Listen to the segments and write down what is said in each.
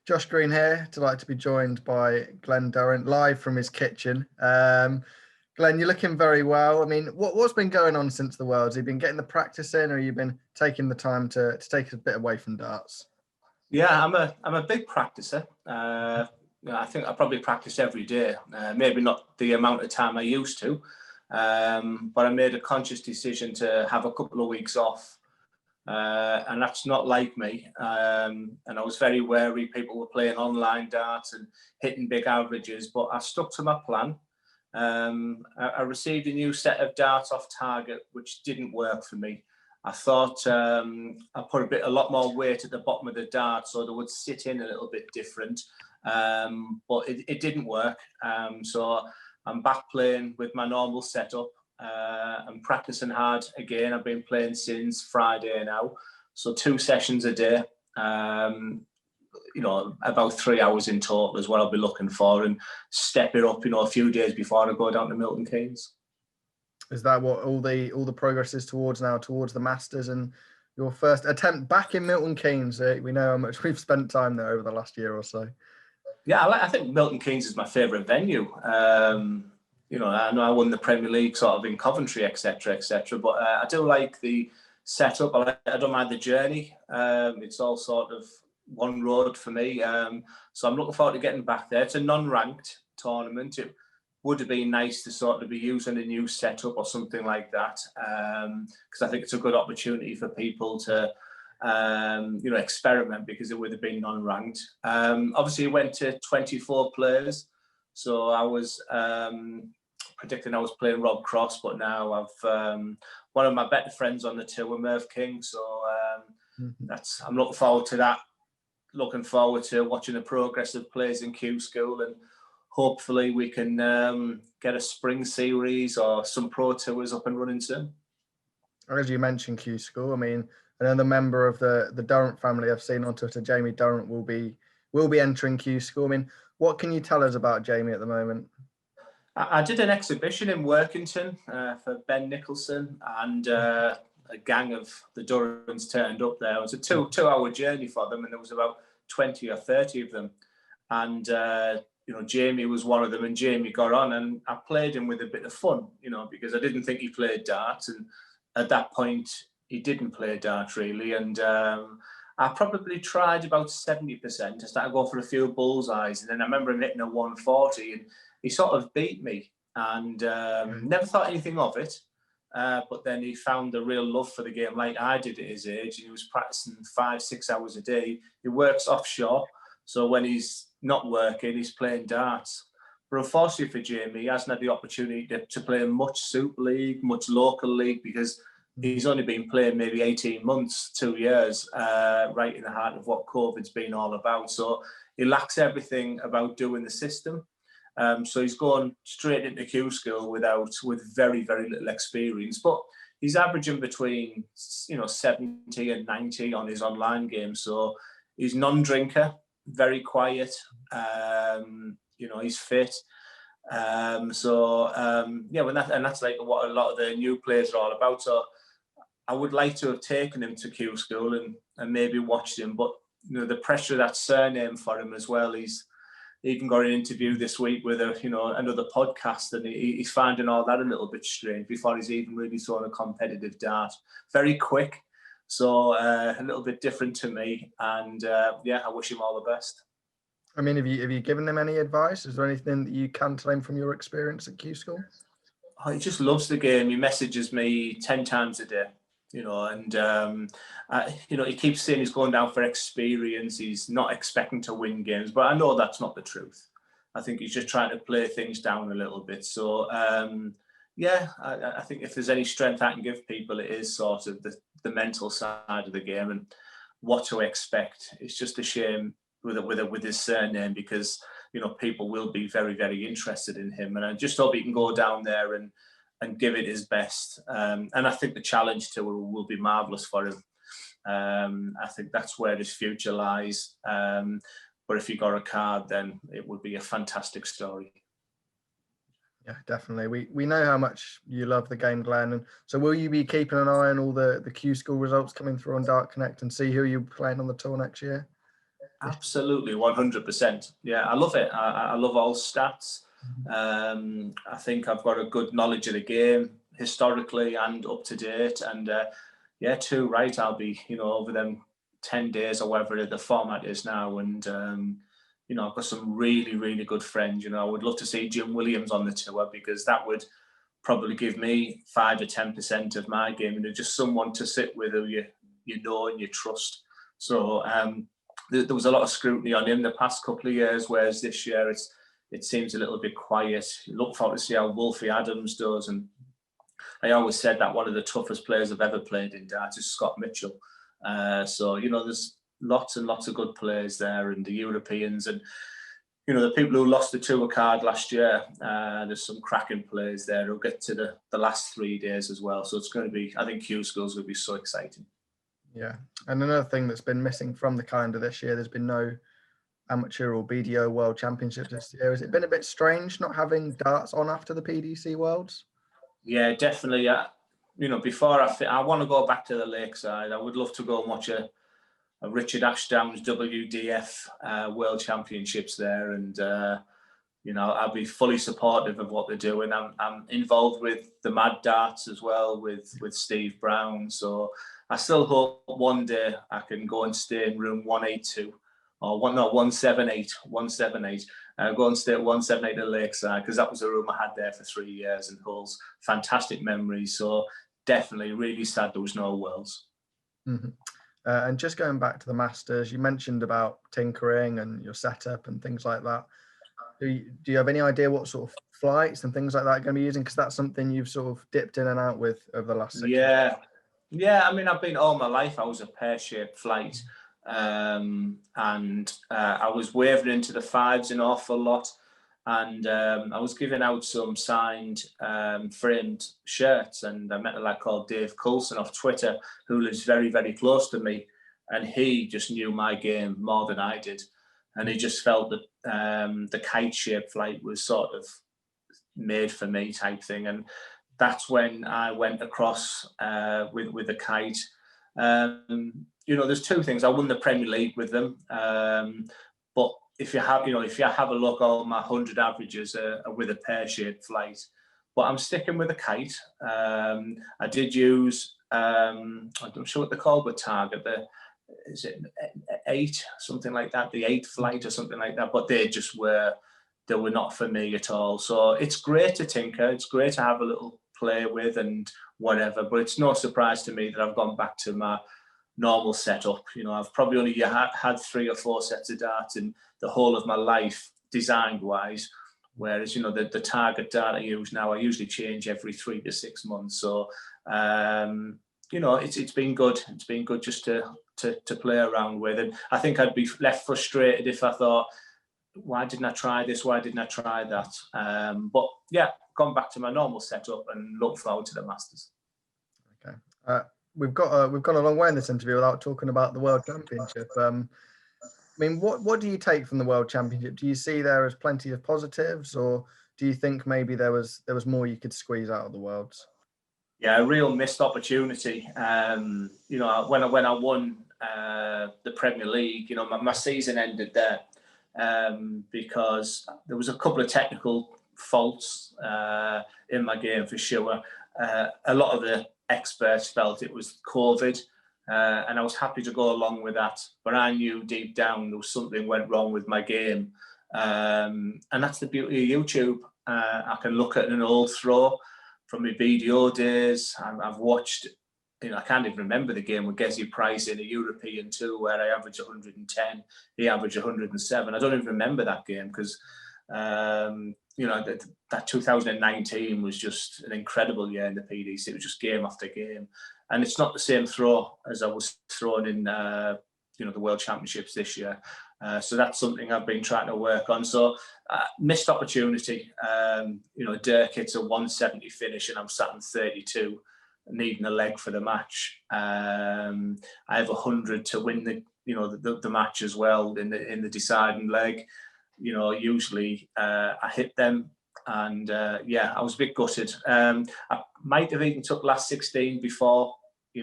Josh Green here, delighted to be joined by Glen Durrant live from his kitchen. Glen, you're looking very well. I mean, what's been going on since the Worlds? Have you been getting the practice in, or have you been taking the time to take a bit away from darts? Yeah, I'm a big practicer. I think I probably practice every day. Maybe not the amount of time I used to, but I made a conscious decision to have a couple of weeks off. And that's not like me. And I was very wary. People were playing online darts and hitting big averages, but I stuck to my plan. I received a new set of darts off target, which didn't work for me. I thought I put a lot more weight at the bottom of the dart, so they would sit in a little bit different. But it didn't work. So I'm back playing with my normal setup. I'm practicing hard again. I've been playing since Friday now, so 2 sessions a day. About 3 hours in total is what I'll be looking for, and step it up, a few days before I go down to Milton Keynes. Is that what all the progress is towards now, towards the Masters and your first attempt back in Milton Keynes? We know how much we've spent time there over the last year or so. Yeah, I think Milton Keynes is my favourite venue. I know I won the Premier League sort of in Coventry, etc., but I do like the setup. I don't mind the journey. It's all sort of one road for me. So I'm looking forward to getting back there. It's a non-ranked tournament. It would have been nice to sort of be using a new setup or something like that, because I think it's a good opportunity for people to experiment, because it would have been non-ranked. Obviously, it went to 24 players, so I was predicting I was playing Rob Cross, but now I've one of my better friends on the tour, Merv King. So I'm looking forward to that. Looking forward to watching the progress of players in Q School, and hopefully we can get a spring series or some pro tours up and running soon. As you mentioned, Q School, I mean, another member of the Durrant family I've seen on Twitter, Jamie Durrant, will be entering Q School. I mean, what can you tell us about Jamie at the moment? I did an exhibition in Workington for Ben Nicholson, and a gang of the Durrants turned up there. It was a two-hour journey for them, and there was about 20 or 30 of them. And Jamie was one of them, and Jamie got on, and I played him with a bit of fun, because I didn't think he played darts, and at that point he didn't play darts really. And I probably tried about 70%. I started going for a few bullseyes, and then I remember him hitting a 140, and he sort of beat me, and never thought anything of it. But then he found a real love for the game, like I did at his age. He was practicing 5-6 hours a day. He works offshore, so when he's not working, he's playing darts. But unfortunately for Jamie, he hasn't had the opportunity to play much Super League, much local league, because he's only been playing maybe 18 months, 2 years, right in the heart of what COVID's been all about. So he lacks everything about doing the system. So he's gone straight into Q School with very, very little experience. But he's averaging between 70 and 90 on his online game. So he's non-drinker, very quiet. He's fit. That's like what a lot of the new players are all about. So I would like to have taken him to Q School and maybe watched him, but the pressure of that surname for him as well. He's even got an interview this week with another podcast, and he's finding all that a little bit strange before he's even really thrown a competitive dart. Very quick, so a little bit different to me, and I wish him all the best. I mean, have you given him any advice? Is there anything that you can tell him from your experience at Q School? Oh, he just loves the game. He messages me 10 times a day, and he keeps saying he's going down for experience. He's not expecting to win games, but I know that's not the truth. I think he's just trying to play things down a little bit. So, I think if there's any strength I can give people, it is sort of the mental side of the game and what to expect. It's just a shame with his surname, because people will be very, very interested in him, and I just hope he can go down there and give it his best. And I think the challenge tour will be marvellous for him. I think that's where his future lies. But if he got a card, then it would be a fantastic story. Yeah, definitely. We know how much you love the game, Glen. And so will you be keeping an eye on all the Q School results coming through on Dart Connect and see who you're playing on the tour next year? Absolutely, 100%. Yeah, I love it. I love all stats. I think I've got a good knowledge of the game historically and up to date. And yeah, too right. I'll be, over them 10 days or whatever the format is now. And, I've got some really, really good friends. I would love to see Jim Williams on the tour, because that would probably give me 5 or 10% of my game, and just someone to sit with who you know and you trust. So there was a lot of scrutiny on him the past couple of years, whereas this year it seems a little bit quiet. You look forward to see how Wolfie Adams does, and I always said that one of the toughest players I've ever played in darts is Scott Mitchell. So there's lots and lots of good players there, and the Europeans, and the people who lost the tour card last year. There's some cracking players there who'll get to the last 3 days as well. So it's going to be, I think Q School's will be so exciting. Yeah, and another thing that's been missing from the calendar this year, there's been no amateur or BDO World Championships this year. Has it been a bit strange not having darts on after the PDC Worlds? Yeah, definitely. Before I want to go back to the lakeside. I would love to go and watch a Richard Ashdown's WDF World Championships there, and I'll be fully supportive of what they're doing. I'm involved with the Mad Darts as well with Steve Brown, so I still hope one day I can go and stay in room 182 or 178. Go and stay at 178 at Lakeside, because that was a room I had there for 3 years and holds fantastic memories. So definitely really sad there was no Worlds. Mm-hmm. And just going back to the Masters, you mentioned about tinkering and your setup and things like that. Do you have any idea what sort of flights and things like that are going to be using? Because that's something you've sort of dipped in and out with over the last 6 years. Yeah. I mean, I've been all my life. I was a pear-shaped flight, and I was wavering into the fives an awful lot. And I was giving out some signed framed shirts, and I met a lad called Dave Coulson off Twitter, who lives very, very close to me, and he just knew my game more than I did, and he just felt that the kite-shaped flight was sort of made for me type thing, and that's when I went across with the kite. There's two things. I won the Premier League with them, but if you have a look, all my 100 averages are with a pear-shaped flight. But I'm sticking with a kite. I did use, I'm not sure what they're called with Target. Is it 8, something like that? The 8 flight or something like that. But they were not for me at all. So it's great to tinker. It's great to have a little play with and whatever. But it's no surprise to me that I've gone back to my normal setup. I've probably only had 3 or 4 sets of darts in the whole of my life, designed wise, whereas the Target dart I use now, I usually change every 3 to 6 months. So it's been good. It's been good just to play around with, and I think I'd be left frustrated if I thought, why didn't I try this, why didn't I try that? But yeah, gone back to my normal setup and look forward to the Masters. Okay. We've got a long way in this interview without talking about the World Championship. I mean, what do you take from the World Championship? Do you see there as plenty of positives, or do you think maybe there was more you could squeeze out of the Worlds? Yeah, a real missed opportunity. When I won the Premier League, my season ended there because there was a couple of technical faults in my game for sure. A lot of the experts felt it was COVID, and I was happy to go along with that. But I knew deep down there was something went wrong with my game, and that's the beauty of YouTube. I can look at an old throw from my BDO days. I've watched, I can't even remember the game with Gezi Price in a European tour where I averaged 110, he averaged 107. I don't even remember that game because, that 2019 was just an incredible year in the PDC. It was just game after game. And it's not the same throw as I was throwing in, the World Championships this year. So that's something I've been trying to work on. So missed opportunity. Dirk hits a 170 finish and I'm sat in 32, needing a leg for the match. I have 100 to win the match as well in the deciding leg. Usually I hit them, and I was a bit gutted. I might have even took last 16 before,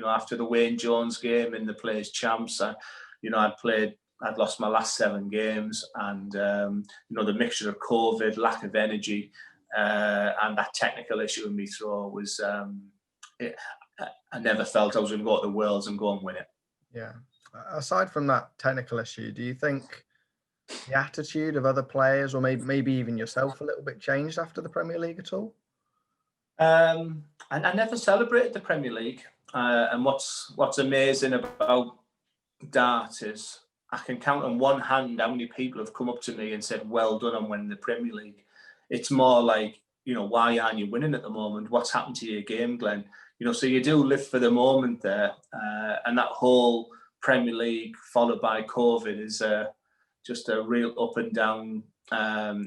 after the Wayne Jones game in the Players Champs. I'd played I'd lost my last 7 games, and the mixture of COVID, lack of energy, and that technical issue in my throw was. I never felt I was going to go to the Worlds and go and win it. Yeah. Aside from that technical issue, do you think the attitude of other players, or maybe even yourself, a little bit changed after the Premier League at all? I never celebrated the Premier League, and what's amazing about dart is I can count on one hand how many people have come up to me and said, "Well done on winning the Premier League." It's more like, why aren't you winning at the moment? What's happened to your game, Glenn? So you do live for the moment there, and that whole Premier League followed by COVID is just a real up and down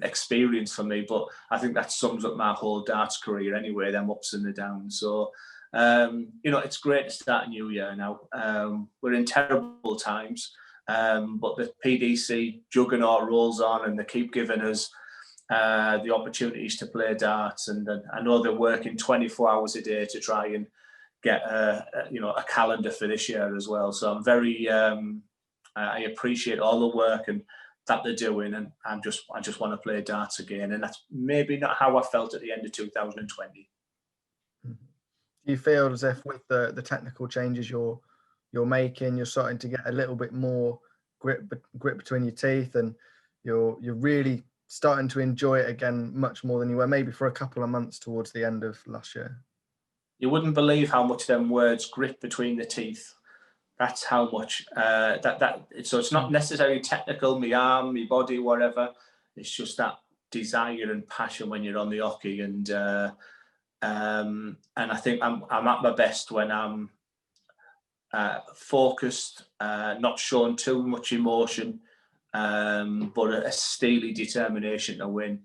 experience for me. But I think that sums up my whole darts career anyway, them ups and the downs. So, it's great to start a new year now. We're in terrible times, but the PDC juggernaut rolls on, and they keep giving us the opportunities to play darts, and I know they're working 24 hours a day to try and get a calendar for this year as well. So I'm very I appreciate all the work and that they're doing, and I just want to play darts again, and that's maybe not how I felt at the end of 2020. Do you feel as if with the technical changes you're making, you're starting to get a little bit more grip between your teeth, and you're really starting to enjoy it again much more than you were maybe for a couple of months towards the end of last year? You wouldn't believe how much them words "grip between the teeth." That's how much so it's not necessarily technical, my arm, my body, whatever. It's just that desire and passion when you're on the hockey, and I think I'm at my best when I'm focused, not showing too much emotion, but a steely determination to win.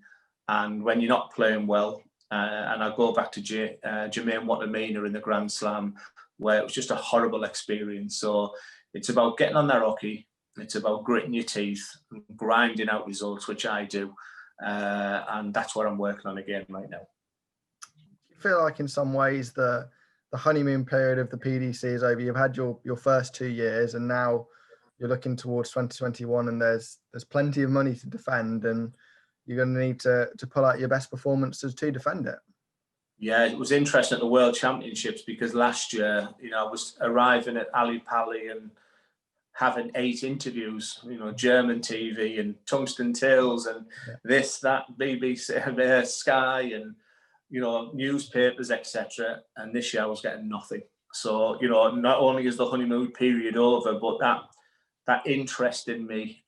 And when you're not playing well, and I go back to Jermaine Wattimena in the Grand Slam, where it was just a horrible experience. So it's about getting on that hockey. It's about gritting your teeth and grinding out results, which I do. And that's what I'm working on again right now. I feel like in some ways the honeymoon period of the PDC is over. You've had your first 2 years, and now you're looking towards 2021, and there's plenty of money to defend, and you're going to need to pull out your best performances to defend it. Yeah, it was interesting at the World Championships, because last year, I was arriving at Ali Pali and having 8 interviews, German TV and Tungsten Tales and this, that, BBC, Sky, and newspapers, etc. And this year I was getting nothing. So, not only is the honeymoon period over, but that interest in me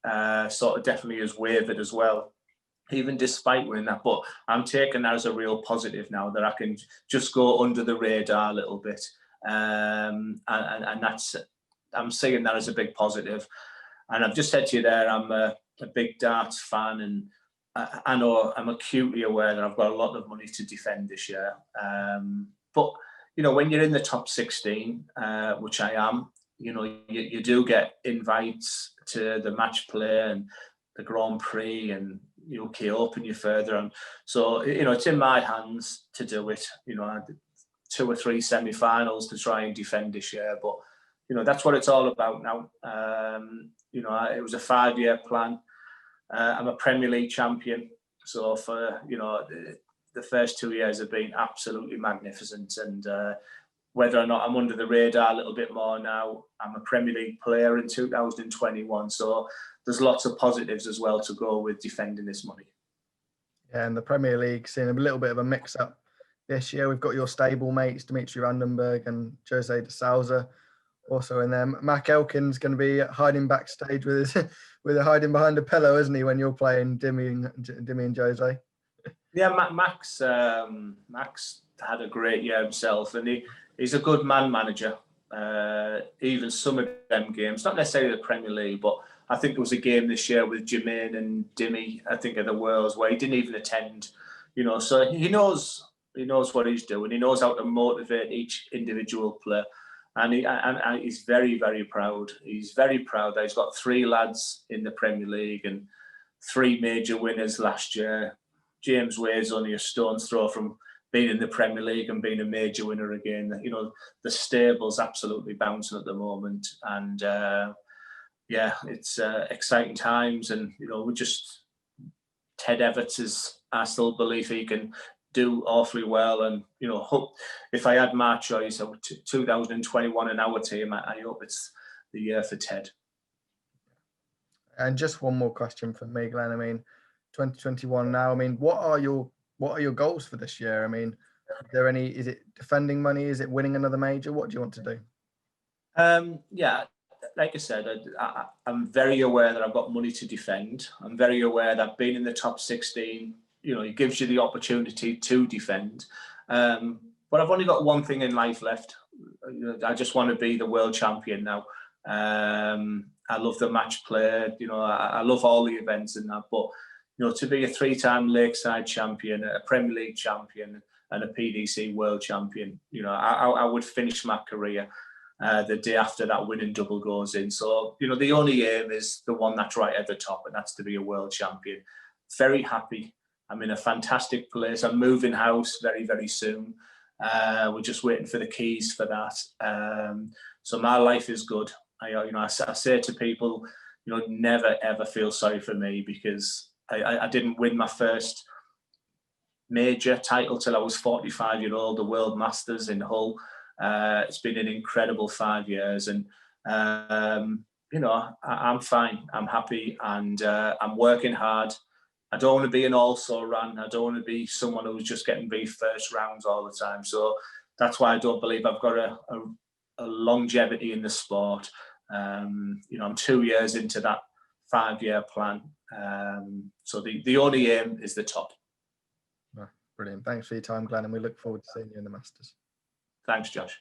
sort of definitely has wavered as well, even despite winning that. But I'm taking that as a real positive now, that I can just go under the radar a little bit. And that's, I'm seeing that as a big positive. And I've just said to you there, I'm a big darts fan, and I know I'm acutely aware that I've got a lot of money to defend this year. But, when you're in the top 16, which I am, you do get invites to the match play and the Grand Prix and UK Open, you're further on. So, it's in my hands to do it. I did 2 or 3 semi-finals to try and defend this year. But, that's what it's all about now. It was a 5-year plan. I'm a Premier League champion. So for, the first 2 years have been absolutely magnificent. And whether or not I'm under the radar a little bit more now, I'm a Premier League player in 2021. So there's lots of positives as well to go with defending this money. Yeah, and the Premier League seeing a little bit of a mix-up this year. We've got your stablemates, Dimitri Vandenberg and Jose de Souza, also in there. Mac Elkin's going to be hiding backstage with hiding behind a pillow, isn't he, when you're playing Dimmy and Jose? Yeah, Max had a great year himself, and he's a good manager. Even some of them games, not necessarily the Premier League, but I think there was a game this year with Jermaine and Dimmy, I think, at the Worlds, where he didn't even attend. So he knows what he's doing. He knows how to motivate each individual player. And he's very, very proud. He's very proud that he's got 3 lads in the Premier League and 3 major winners last year. James Wade's only a stone's throw from being in the Premier League and being a major winner again. The stable's absolutely bouncing at the moment. And yeah, it's exciting times, and we're just Ted Everts is. I still believe he can do awfully well, and if I had my choice, 2021 in our team, I hope it's the year for Ted. And just one more question from me, Glenn. I mean, 2021 now. I mean, what are your goals for this year? I mean, is it defending money? Is it winning another major? What do you want to do? Yeah, like I said, I'm very aware that I've got money to defend. I'm very aware that being in the top 16, it gives you the opportunity to defend. But I've only got one thing in life left. I just want to be the world champion now. I love the match play. I love all the events and that. But to be a 3-time Lakeside champion, a Premier League champion, and a PDC world champion, I would finish my career the day after that winning double goes in. So, the only aim is the one that's right at the top, and that's to be a world champion. Very happy. I'm in a fantastic place. I'm moving house very, very soon. We're just waiting for the keys for that. So my life is good. I say to people, never, ever feel sorry for me, because I didn't win my first major title till I was 45-year-old, the World Masters in Hull. It's been an incredible 5 years, and I'm fine. I'm happy, and I'm working hard. I don't want to be an also-ran. I don't want to be someone who's just getting beat first rounds all the time. So that's why I don't believe I've got a longevity in the sport. I'm 2 years into that 5-year plan. So the only aim is the top. Brilliant. Thanks for your time, Glenn, and we look forward to seeing you in the Masters. Thanks, Josh.